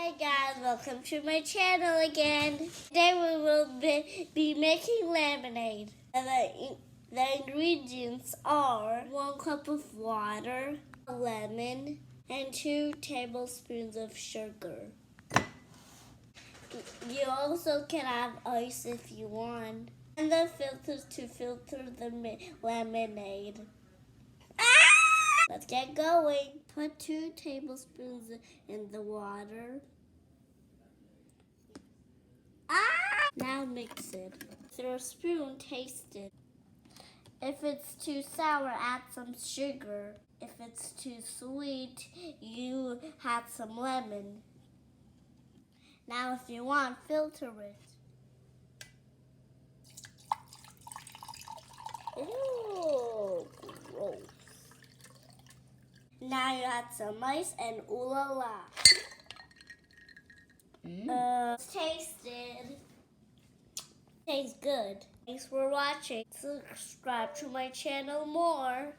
Hi guys, welcome to my channel again. Today we will be making lemonade. And the ingredients are 1 cup of water, a lemon, and 2 tablespoons of sugar. You also can have ice if you want. And the filters to filter the lemonade. Let's get going. Put 2 tablespoons in the water. Now mix it. Through a spoon, taste it. If it's too sour, add some sugar. If it's too sweet, you add some lemon. Now if you want, filter it. Ooh, gross. Now you add some ice and ooh la la. Taste it. Tastes good. Thanks for watching. Subscribe to my channel more.